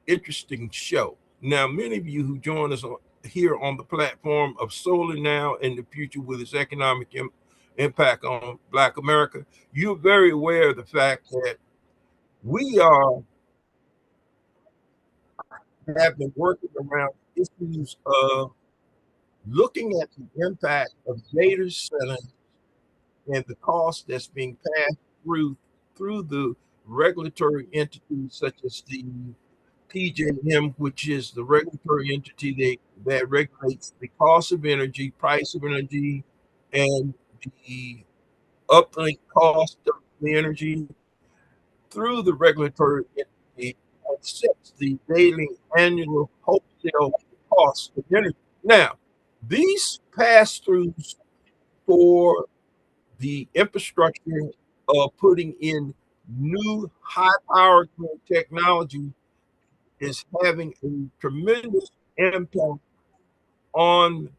interesting show. Now, many of you who join us here on the platform of Solar Now and the Future with its economic impact on Black America, you're very aware of the fact that we have been working around issues of looking at the impact of data centers and the cost that's being passed through the regulatory entities such as the PJM, which is the regulatory entity that regulates the cost of energy, price of energy, and the uplink cost of the energy through the regulatory entity and sets the daily annual wholesale cost of energy. Now, these pass-throughs for the infrastructure of putting in new high-powered technology is having a tremendous impact on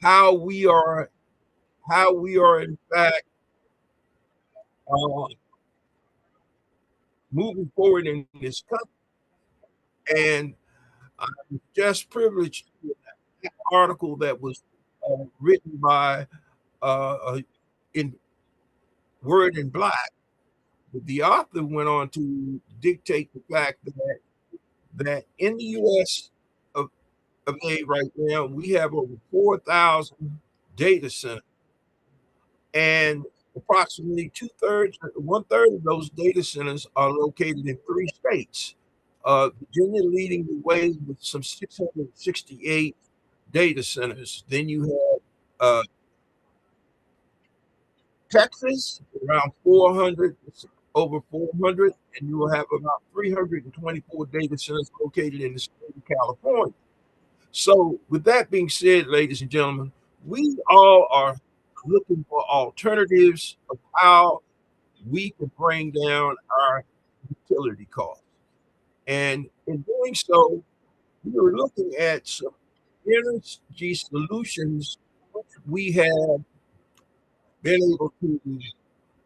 how we are in fact uh, moving forward in this country. And I'm just privileged to an article that was written by in Word in Black. But the author went on to dictate the fact that in the U.S. of, of A right now, we have over 4,000 data centers, and approximately one third of those data centers are located in three states. Virginia leading the way with some 668 data centers. Then you have Texas, around 400, over 400, and you will have about 324 data centers located in the state of California. So, with that being said, ladies and gentlemen, we all are looking for alternatives of how we can bring down our utility costs. And in doing so, we are looking at some energy solutions which we have been able to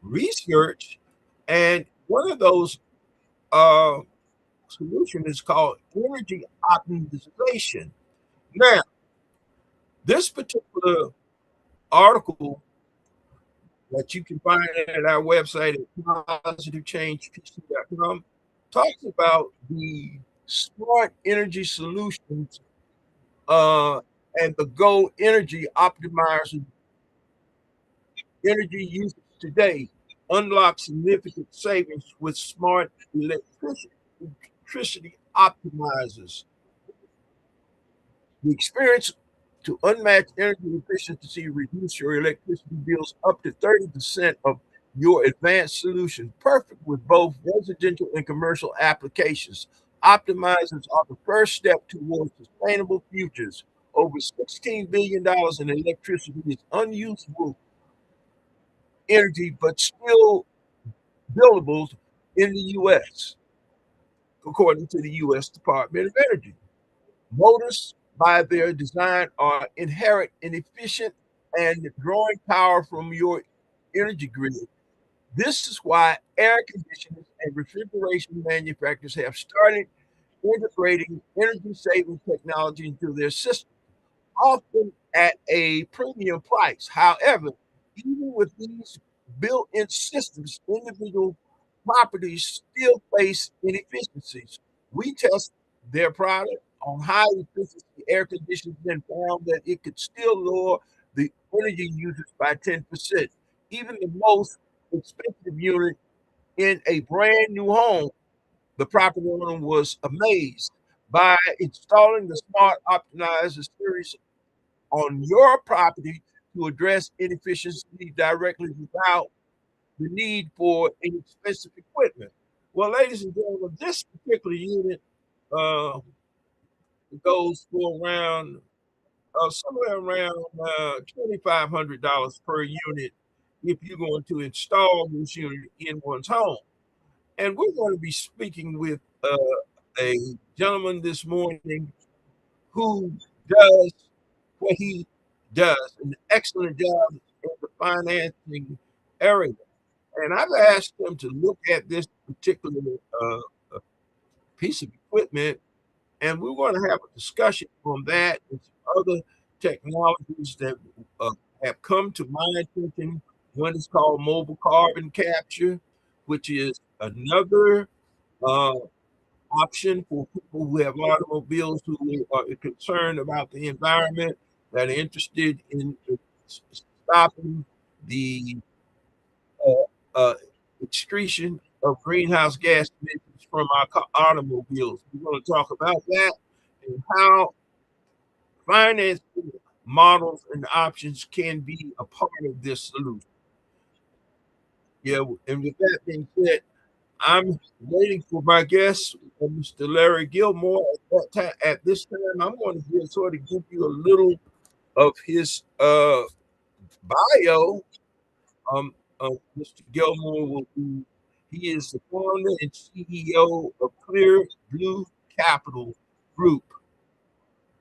research. And one of those uh, solutions is called energy optimization. Now, this particular article that you can find at our website at positivechangepc.com talks about the smart energy solutions and the Go Energy optimizers energy usage today unlock significant savings with smart electricity optimizers. The experience to unmatched energy efficiency reduce your electricity bills up to 30% of your advanced solution, perfect with both residential and commercial applications. Optimizers are the first step towards sustainable futures. Over $16 billion in electricity is unusable energy, but still billables in the U.S., according to the U.S. Department of Energy. Motors, by their design, are inherent, inefficient, and drawing power from your energy grid. This is why air conditioners and refrigeration manufacturers have started integrating energy saving technology into their system, often at a premium price. However, even with these built-in systems, individual properties still face inefficiencies. We test their product on high efficiency air conditioning and found that it could still lower the energy usage by 10%. Even the most expensive unit in a brand new home, the property owner was amazed by installing the Smart Optimizer series on your property to address inefficiency directly without the need for inexpensive equipment. Well, ladies and gentlemen, this particular unit uh, goes for around somewhere around $2,500 per unit if you're going to install this unit in one's home. And we're going to be speaking with a gentleman this morning who does what he does, an excellent job in the financing area. And I've asked him to look at this particular uh, piece of equipment, and we're going to have a discussion on that and some other technologies that uh, have come to my attention. One is called mobile carbon capture, which is another uh, option for people who have automobiles who are concerned about the environment, that are interested in stopping the uh, uh, excretion of greenhouse gas emissions from our automobiles. We're going to talk about that and how finance models and options can be a part of this solution. Yeah, and with that being said, I'm waiting for my guest, Mr. Larry Gilmore. At this time, I'm going to sort of give you a little of his bio. Um, Mr. Gilmore will be. He is the founder and CEO of Clear Blue Capital Group,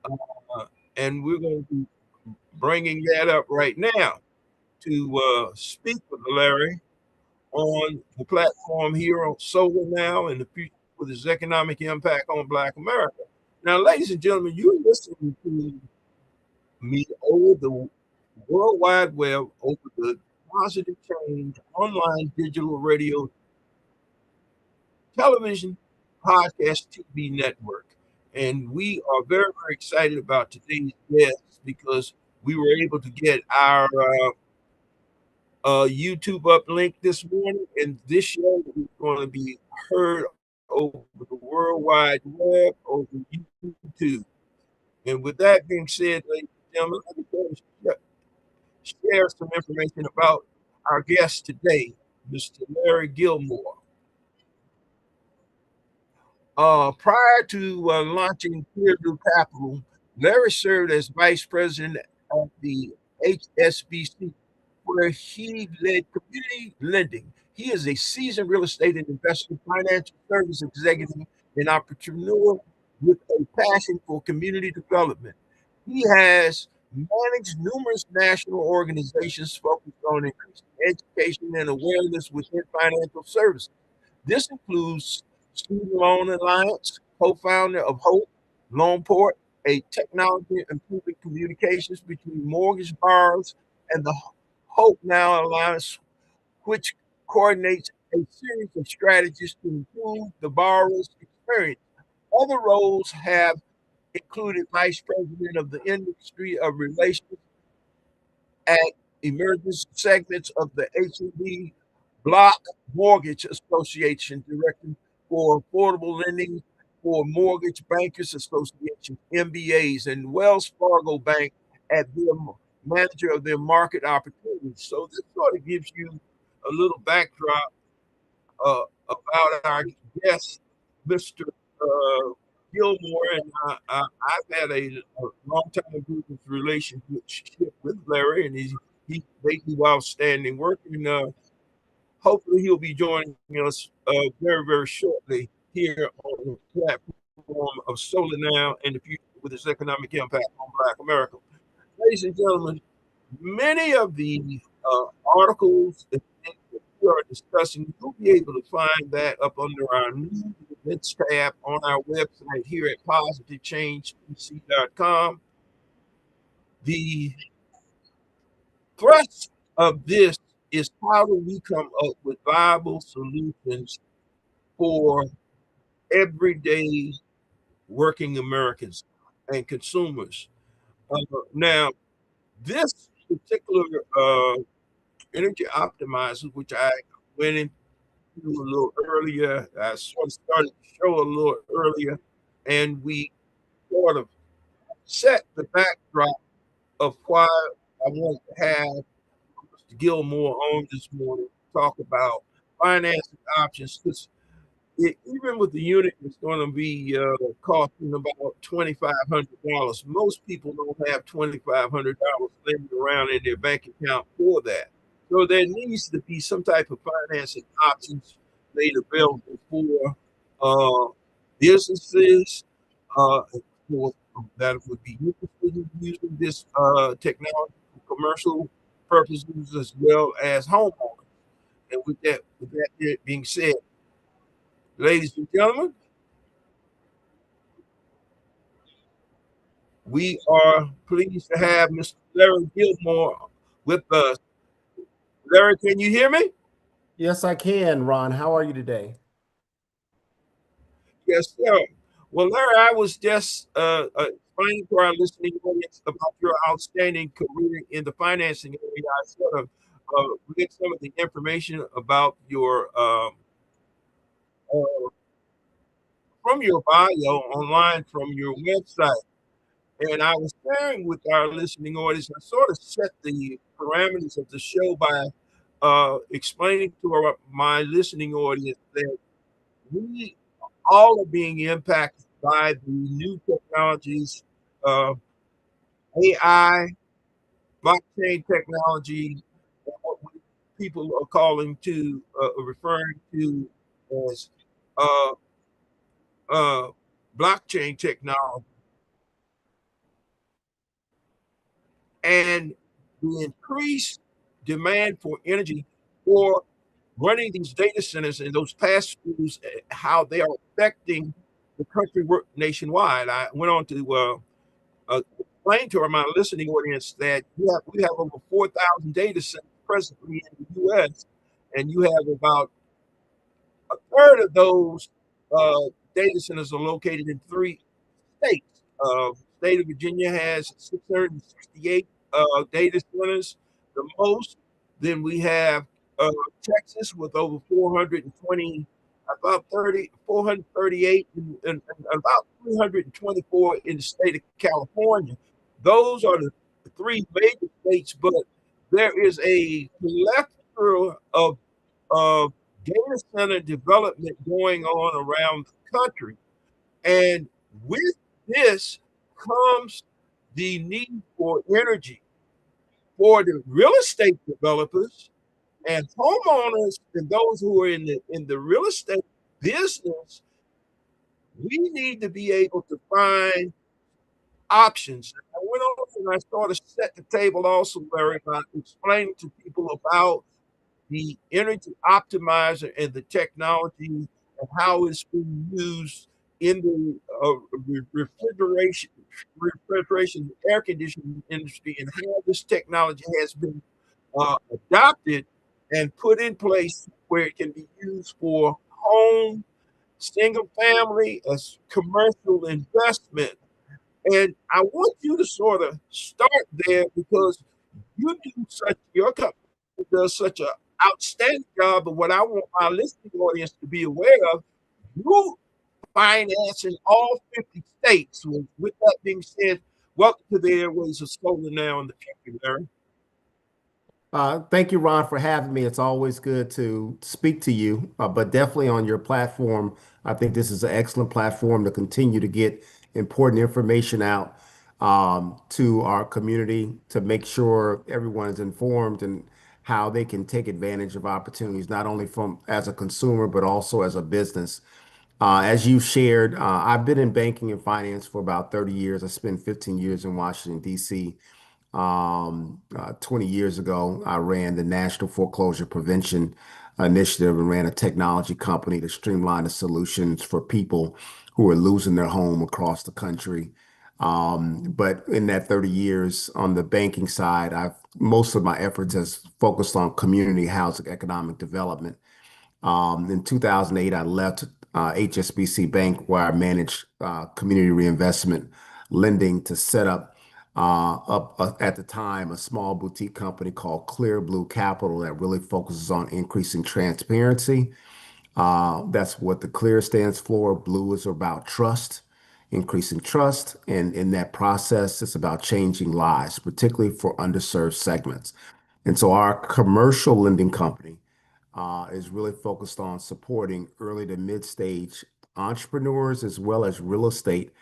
uh, and we're going to be bringing that up right now to speak with Larry on the platform here on Solar Now and the future with its economic impact on Black America. Now, ladies and gentlemen, you're listening to me over the World Wide Web, over the Positive Change online digital radio, television, podcast, TV network. And we are very, very excited about today's guest because we were able to get our YouTube uplink this morning, and this show is going to be heard over the World Wide Web, over YouTube. And with that being said, ladies and gentlemen, let me share some information about our guest today, Mr. Larry Gilmore. Prior to launching Clear Blue Capital, Larry served as vice president of the HSBC, where he led community lending. He is a seasoned real estate and investment financial service executive and entrepreneur with a passion for community development. He has managed numerous national organizations focused on increasing education and awareness within financial services. This includes Student Loan Alliance, co-founder of Hope Loanport, a technology improving communications between mortgage borrowers, and the Hope Now Alliance, which coordinates a series of strategies to improve the borrower's experience. Other roles have included vice president of the industry of relations at emerging segments of the H&B Block Mortgage Association, directing for affordable lending for Mortgage Bankers Association, MBAs, and Wells Fargo Bank as their manager of their market opportunities. So this sort of gives you a little backdrop about our guest, Mr. Uh, Gilmore, and I've had a long time business relationship with Larry, and they do outstanding work, and hopefully he'll be joining us very, very shortly here on the platform of Solar Now and the future with its economic impact on Black America. Ladies and gentlemen, many of the articles that we are discussing, you'll be able to find that up under our news events tab on our website here at positivechangepc.com. The thrust of this is how do we come up with viable solutions for everyday working Americans and consumers. Now, this particular energy optimizer, which I went into a little earlier, I sort of started the show a little earlier, and we sort of set the backdrop of why I want to have Mr. Gilmore on this morning to talk about financing options. Because even with the unit, it's going to be costing about $2,500. Most people don't have $2,500 laying around in their bank account for that. So there needs to be some type of financing options made available for uh, businesses uh, for, that would be interested in using this technology for commercial purposes as well as homeowners. And with that being said, ladies and gentlemen, We are pleased to have Mr. Larry Gilmore with us. Larry, can you hear me? Yes, I can, Ron. How are you today? Yes, sir. Well, Larry, I was just explaining to our listening audience about your outstanding career in the financing area. I sort of read some of the information about your uh, from your bio online from your website. And I was sharing with our listening audience. I sort of set the parameters of the show by explaining to my listening audience that we all are being impacted by the new technologies, uh, AI, blockchain technology, and what people are calling to referring to as uh, uh, blockchain technology, and the increased demand for energy for running these data centers and those pass-throughs, how they are affecting the country nationwide. I went on to explain to my listening audience that we have over 4,000 data centers presently in the U.S., and you have about a third of those uh, data centers are located in three states. State of Virginia has 668 data centers, the most. Then we have uh, Texas with over 420, about 30, 438, and about 324 in the state of California. Those are the three major states, but there is a plethora of data center development going on around the country. And with this comes the need for energy for the real estate developers and homeowners and those who are in the real estate business. We need to be able to find options. I went on and I sort of set the table also, Larry, by explaining to people about the energy optimizer and the technology and how it's being used in the refrigeration, air conditioning industry, and how this technology has been adopted and put in place where it can be used for home, single family, as commercial investment. And I want you to sort of start there because your company does such an outstanding job. But what I want my listening audience to be aware of, you finance in all 50 states. So with that being said, welcome to the airways of Solar Now in the future, Larry. Thank you, Ron, for having me. It's always good to speak to you, but definitely on your platform. I think this is an excellent platform to continue to get important information out to our community to make sure everyone is informed and how they can take advantage of opportunities, not only from as a consumer, but also as a business. As you shared, I've been in banking and finance for about 30 years. I spent 15 years in Washington, D.C. 20 years ago, I ran the National Foreclosure Prevention Initiative and ran a technology company to streamline the solutions for people who are losing their home across the country. But in that 30 years on the banking side, I've most of my efforts has focused on community housing economic development. In 2008, I left HSBC Bank, where I managed community reinvestment lending to set up at the time a small boutique company called Clear Blue Capital that really focuses on increasing transparency. That's what the Clear stands for. Blue is about trust, increasing trust, and in that process, it's about changing lives, particularly for underserved segments. And so our commercial lending company is really focused on supporting early to mid-stage entrepreneurs as well as real estate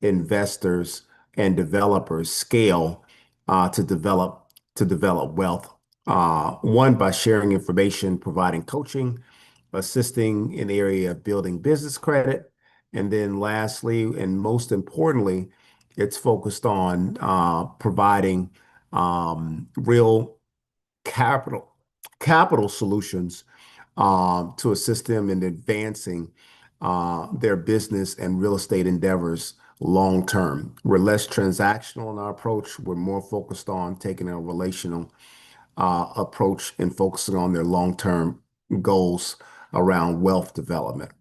investors and developers scale to develop wealth. One, by sharing information, providing coaching, assisting in the area of building business credit, and then lastly, and most importantly, it's focused on providing real capital capital solutions to assist them in advancing their business and real estate endeavors long term. We're less transactional in our approach. We're more focused on taking a relational approach and focusing on their long-term goals around wealth development.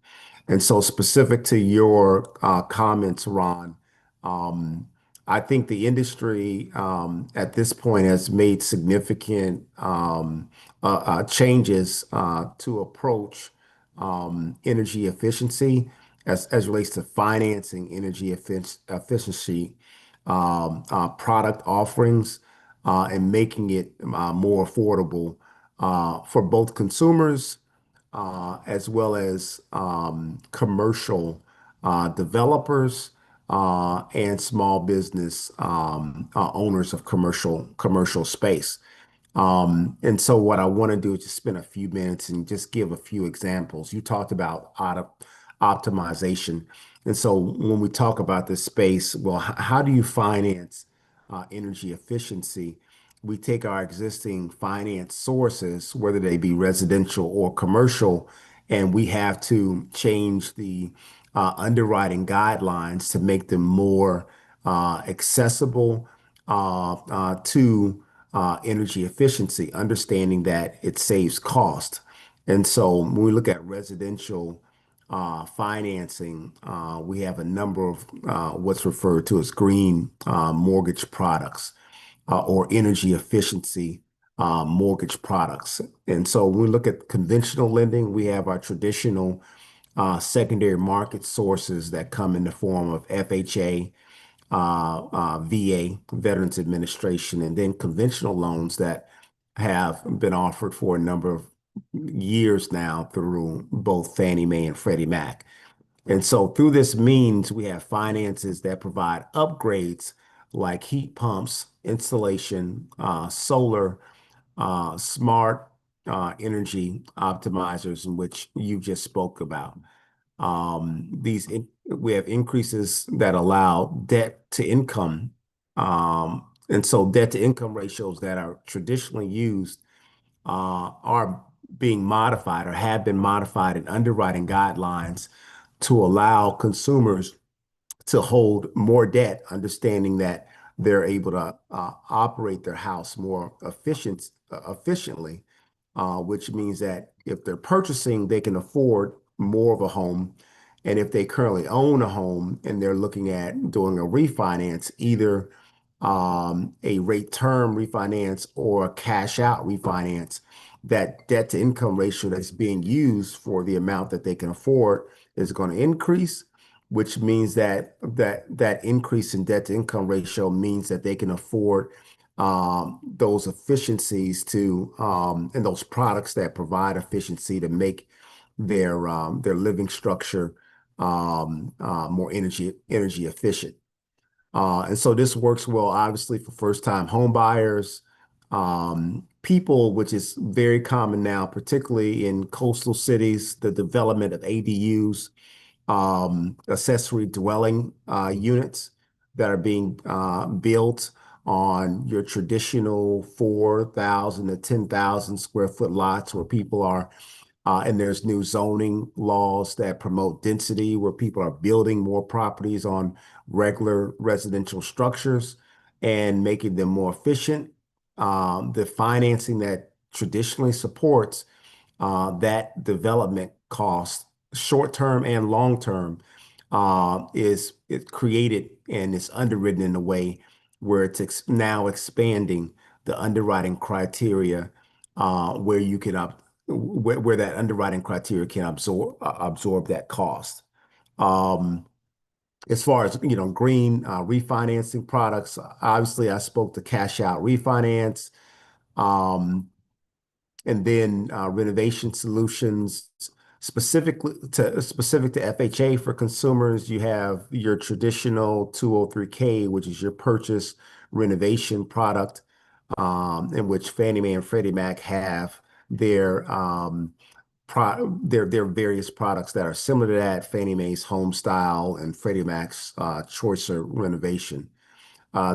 And so, specific to your comments, Ron, um, I think the industry at this point has made significant changes to approach energy efficiency as relates to financing efficiency, product offerings, and making it more affordable for both consumers as well as commercial developers and small business owners of commercial space. And so what I want to do is just spend a few minutes and just give a few examples. You talked about optimization. And so when we talk about this space, well, how do you finance energy efficiency? We take our existing finance sources, whether they be residential or commercial, and we have to change the underwriting guidelines to make them more accessible to energy efficiency, understanding that it saves cost. And so when we look at residential financing, we have a number of what's referred to as green mortgage products or energy efficiency mortgage products. And so when we look at conventional lending, we have our traditional secondary market sources that come in the form of FHA, VA, Veterans Administration, and then conventional loans that have been offered for a number of years now through both Fannie Mae and Freddie Mac. And so through this means, we have finances that provide upgrades like heat pumps, installation, solar, smart energy optimizers, in which you just spoke about. We have increases that allow debt to income. And so debt to income ratios that are traditionally used are being modified or have been modified in underwriting guidelines to allow consumers to hold more debt, understanding that they're able to operate their house more efficiently, which means that if they're purchasing, they can afford more of a home. And if they currently own a home and they're looking at doing a refinance, either a rate term refinance or a cash out refinance, that debt to income ratio that's being used for the amount that they can afford is going to increase, which means that increase in debt to income ratio means that they can afford those efficiencies to and those products that provide efficiency to make their living structure more energy efficient. And so this works well, obviously, for first-time home buyers, people, which is very common now, particularly in coastal cities, the development of ADUs, accessory dwelling units that are being built on your traditional 4,000 to 10,000 square foot lots where people are and there's new zoning laws that promote density where people are building more properties on regular residential structures and making them more efficient. The financing that traditionally supports that development cost, short term and long term, is it created and is underwritten in a way where it's now expanding the underwriting criteria where you can where that underwriting criteria can absorb that cost. Um, as far as green refinancing products, obviously I spoke to cash out refinance. Um, and then renovation solutions specific to FHA for consumers. You have your traditional 203K, which is your purchase renovation product, in which Fannie Mae and Freddie Mac have their their various products that are similar to that. Fannie Mae's Home Style and Freddie Mac's Choicer Renovation.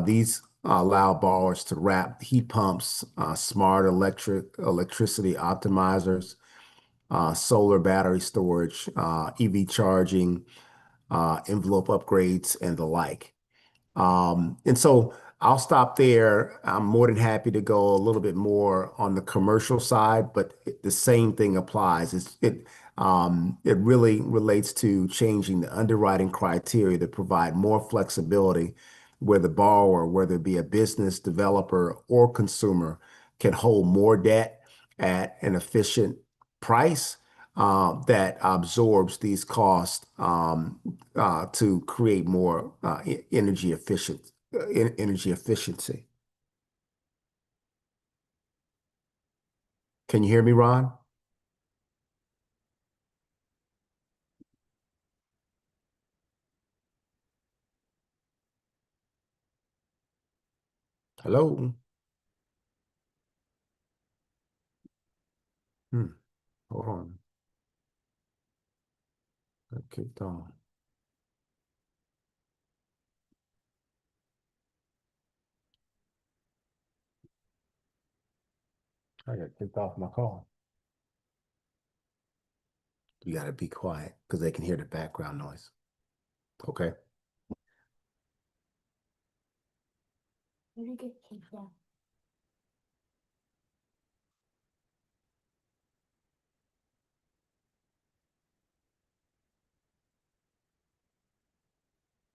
These allow borrowers to wrap heat pumps, smart electricity optimizers, solar battery storage, EV charging, envelope upgrades, and the like. And so I'll stop there. I'm more than happy to go a little bit more on the commercial side, but the same thing applies. It really relates to changing the underwriting criteria to provide more flexibility where the borrower, whether it be a business developer or consumer, can hold more debt at an efficient price that absorbs these costs to create more energy efficiency. Can you hear me, Ron? Hello? Hmm. Hold on. Got kicked off. I got kicked off my call. You got to be quiet because they can hear the background noise. Okay.